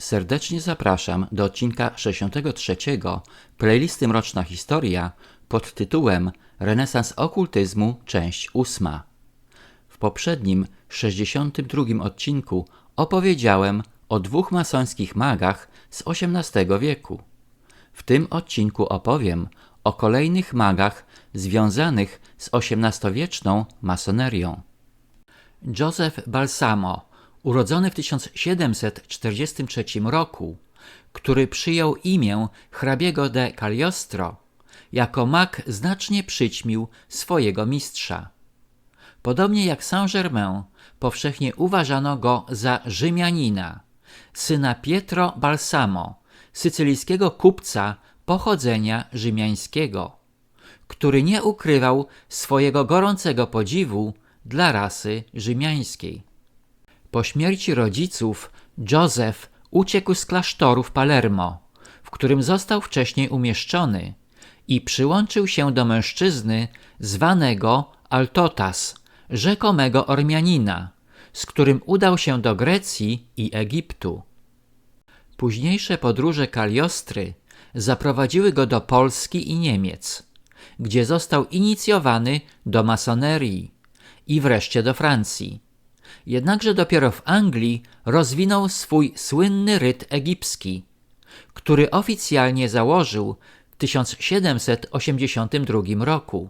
Serdecznie zapraszam do odcinka 63 playlisty Mroczna Historia pod tytułem Renesans okultyzmu, część 8. W poprzednim, 62 odcinku opowiedziałem o dwóch masońskich magach z XVIII wieku. W tym odcinku opowiem o kolejnych magach związanych z XVIII-wieczną masonerią. Joseph Balsamo, urodzony w 1743 roku, który przyjął imię hrabiego de Cagliostro, jako mag znacznie przyćmił swojego mistrza. Podobnie jak Saint-Germain, powszechnie uważano go za Rzymianina, syna Pietro Balsamo, sycylijskiego kupca pochodzenia rzymiańskiego, który nie ukrywał swojego gorącego podziwu dla rasy rzymiańskiej. Po śmierci rodziców Józef uciekł z klasztoru w Palermo, w którym został wcześniej umieszczony, i przyłączył się do mężczyzny zwanego Altotas, rzekomego Ormianina, z którym udał się do Grecji i Egiptu. Późniejsze podróże Kaliostry zaprowadziły go do Polski i Niemiec, gdzie został inicjowany do masonerii, i wreszcie do Francji. Jednakże dopiero w Anglii rozwinął swój słynny ryt egipski, który oficjalnie założył w 1782 roku.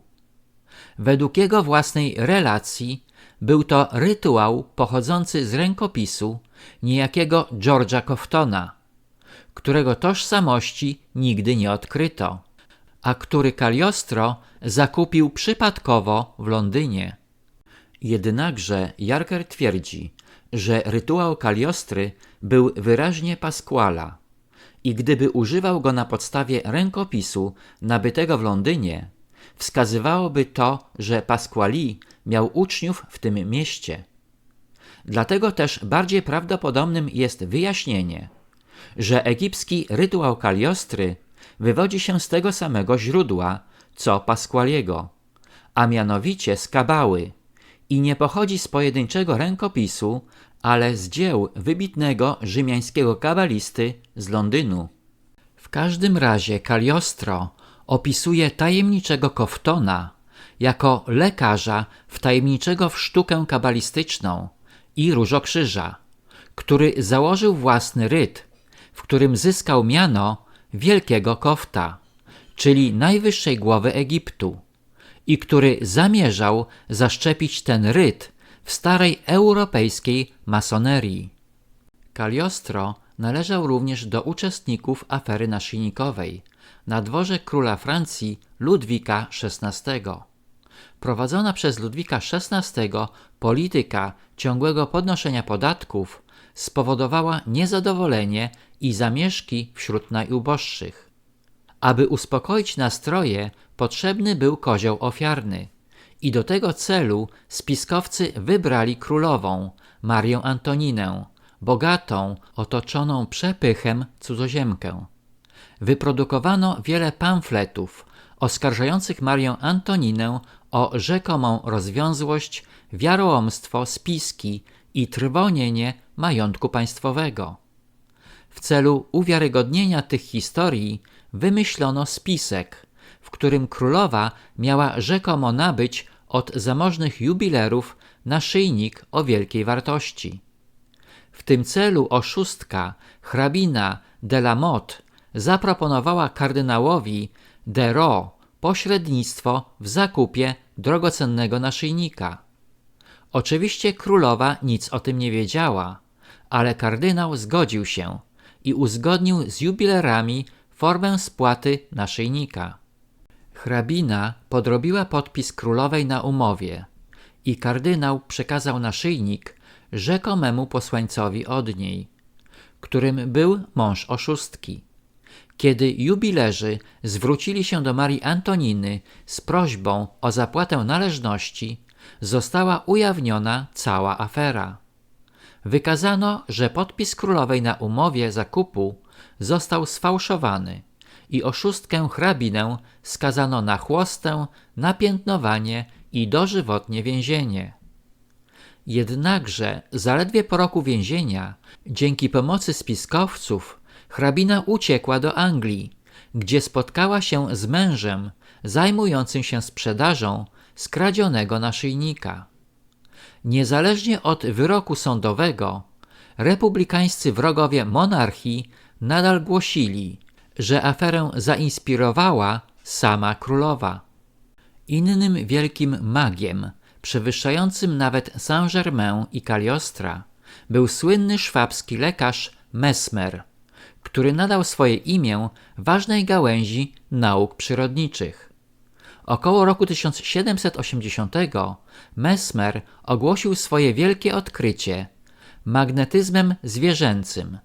Według jego własnej relacji był to rytuał pochodzący z rękopisu niejakiego George'a Coftona, którego tożsamości nigdy nie odkryto, a który Cagliostro zakupił przypadkowo w Londynie. Jednakże Yarker twierdzi, że rytuał Cagliostry był wyraźnie Pasquala i gdyby używał go na podstawie rękopisu nabytego w Londynie, wskazywałoby to, że Pasquali miał uczniów w tym mieście. Dlatego też bardziej prawdopodobnym jest wyjaśnienie, że egipski rytuał Cagliostry wywodzi się z tego samego źródła, co Pasqualiego, a mianowicie z Kabały, i nie pochodzi z pojedynczego rękopisu, ale z dzieł wybitnego rzymiańskiego kabalisty z Londynu. W każdym razie Cagliostro opisuje tajemniczego Coftona jako lekarza wtajemniczego w sztukę kabalistyczną i różokrzyża, który założył własny ryt, w którym zyskał miano Wielkiego Kofta, czyli najwyższej głowy Egiptu, i który zamierzał zaszczepić ten ryt w starej europejskiej masonerii. Cagliostro należał również do uczestników afery naszyjnikowej na dworze króla Francji Ludwika XVI. Prowadzona przez Ludwika XVI polityka ciągłego podnoszenia podatków spowodowała niezadowolenie i zamieszki wśród najuboższych. Aby uspokoić nastroje, potrzebny był kozioł ofiarny i do tego celu spiskowcy wybrali królową, Marię Antoninę, bogatą, otoczoną przepychem cudzoziemkę. Wyprodukowano wiele pamfletów oskarżających Marię Antoninę o rzekomą rozwiązłość, wiarołomstwo, spiski i trwonienie majątku państwowego. W celu uwiarygodnienia tych historii wymyślono spisek, w którym królowa miała rzekomo nabyć od zamożnych jubilerów naszyjnik o wielkiej wartości. W tym celu oszustka, hrabina de la Motte, zaproponowała kardynałowi de Raux pośrednictwo w zakupie drogocennego naszyjnika. Oczywiście królowa nic o tym nie wiedziała, ale kardynał zgodził się i uzgodnił z jubilerami formę spłaty naszyjnika. Hrabina podrobiła podpis królowej na umowie i kardynał przekazał naszyjnik rzekomemu posłańcowi od niej, którym był mąż oszustki. Kiedy jubilerzy zwrócili się do Marii Antoniny z prośbą o zapłatę należności, została ujawniona cała afera. Wykazano, że podpis królowej na umowie zakupu został sfałszowany i oszustkę hrabinę skazano na chłostę, napiętnowanie i dożywotnie więzienie. Jednakże zaledwie po roku więzienia, dzięki pomocy spiskowców, hrabina uciekła do Anglii, gdzie spotkała się z mężem zajmującym się sprzedażą skradzionego naszyjnika. Niezależnie od wyroku sądowego, republikańscy wrogowie monarchii nadal głosili, że aferę zainspirowała sama królowa. Innym wielkim magiem, przewyższającym nawet Saint-Germain i Cagliostra, był słynny szwabski lekarz Mesmer, który nadał swoje imię ważnej gałęzi nauk przyrodniczych. Około roku 1780 Mesmer ogłosił swoje wielkie odkrycie magnetyzmem zwierzęcym,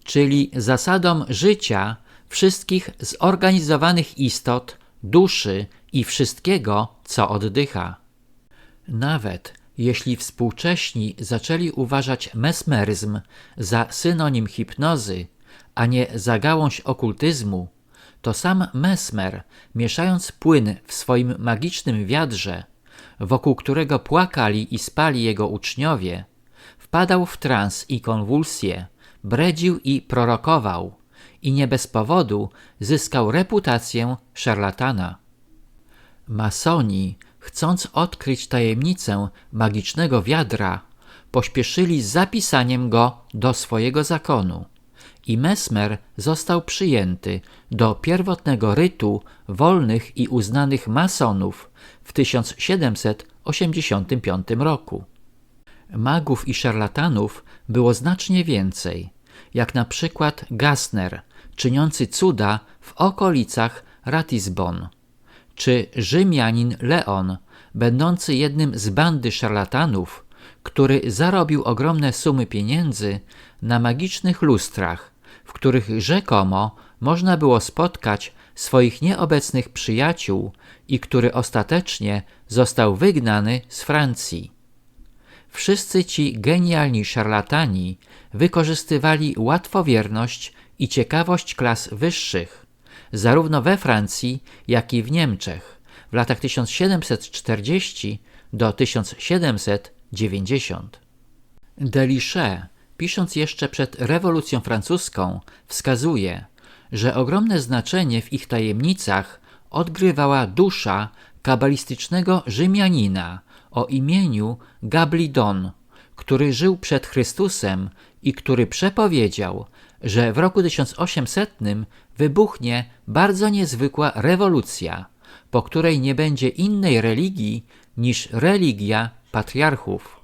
czyli zasadą życia wszystkich zorganizowanych istot, duszy i wszystkiego, co oddycha. Nawet jeśli współcześni zaczęli uważać mesmeryzm za synonim hipnozy, a nie za gałąź okultyzmu, to sam Mesmer, mieszając płyn w swoim magicznym wiadrze, wokół którego płakali i spali jego uczniowie, wpadał w trans i konwulsje, bredził i prorokował i nie bez powodu zyskał reputację szarlatana. Masoni, chcąc odkryć tajemnicę magicznego wiadra, pośpieszyli z zapisaniem go do swojego zakonu i Mesmer został przyjęty do pierwotnego rytu wolnych i uznanych masonów w 1785 roku. Magów i szarlatanów było znacznie więcej, jak na przykład Gassner, czyniący cuda w okolicach Ratisbon, czy Rzymianin Leon, będący jednym z bandy szarlatanów, który zarobił ogromne sumy pieniędzy na magicznych lustrach, w których rzekomo można było spotkać swoich nieobecnych przyjaciół i który ostatecznie został wygnany z Francji. Wszyscy ci genialni szarlatani wykorzystywali łatwowierność i ciekawość klas wyższych, zarówno we Francji, jak i w Niemczech w latach 1740 do 1790. Delichet, pisząc jeszcze przed rewolucją francuską, wskazuje, że ogromne znaczenie w ich tajemnicach odgrywała dusza kabalistycznego Rzymianina o imieniu Gablidon, który żył przed Chrystusem i który przepowiedział, że w roku 1800 wybuchnie bardzo niezwykła rewolucja, po której nie będzie innej religii niż religia patriarchów.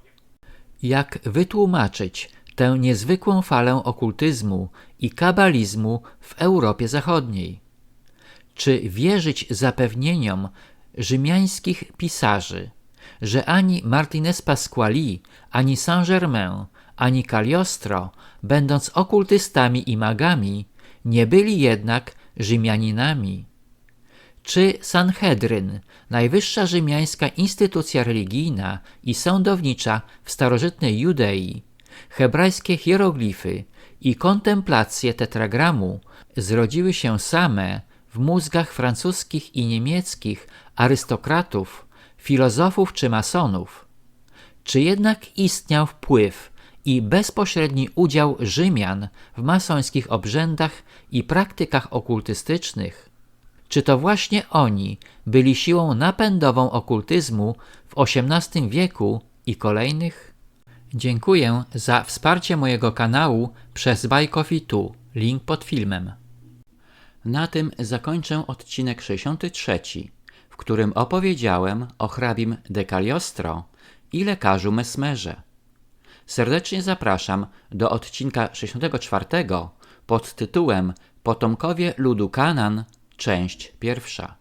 Jak wytłumaczyć tę niezwykłą falę okultyzmu i kabalizmu w Europie Zachodniej? Czy wierzyć zapewnieniom rzymiańskich pisarzy, że ani Martinez Pasquali, ani Saint-Germain, ani Cagliostro, będąc okultystami i magami, nie byli jednak Rzymianinami? Czy Sanhedryn, najwyższa rzymiańska instytucja religijna i sądownicza w starożytnej Judei, hebrajskie hieroglify i kontemplacje tetragramu zrodziły się same w mózgach francuskich i niemieckich arystokratów, filozofów czy masonów? Czy jednak istniał wpływ i bezpośredni udział Rzymian w masońskich obrzędach i praktykach okultystycznych? Czy to właśnie oni byli siłą napędową okultyzmu w XVIII wieku i kolejnych? Dziękuję za wsparcie mojego kanału przez Buy Coffee Tu, link pod filmem. Na tym zakończę odcinek 63, w którym opowiedziałem o hrabim de Cagliostro i lekarzu Mesmerze. Serdecznie zapraszam do odcinka 64 pod tytułem Potomkowie ludu Kanan, część pierwsza.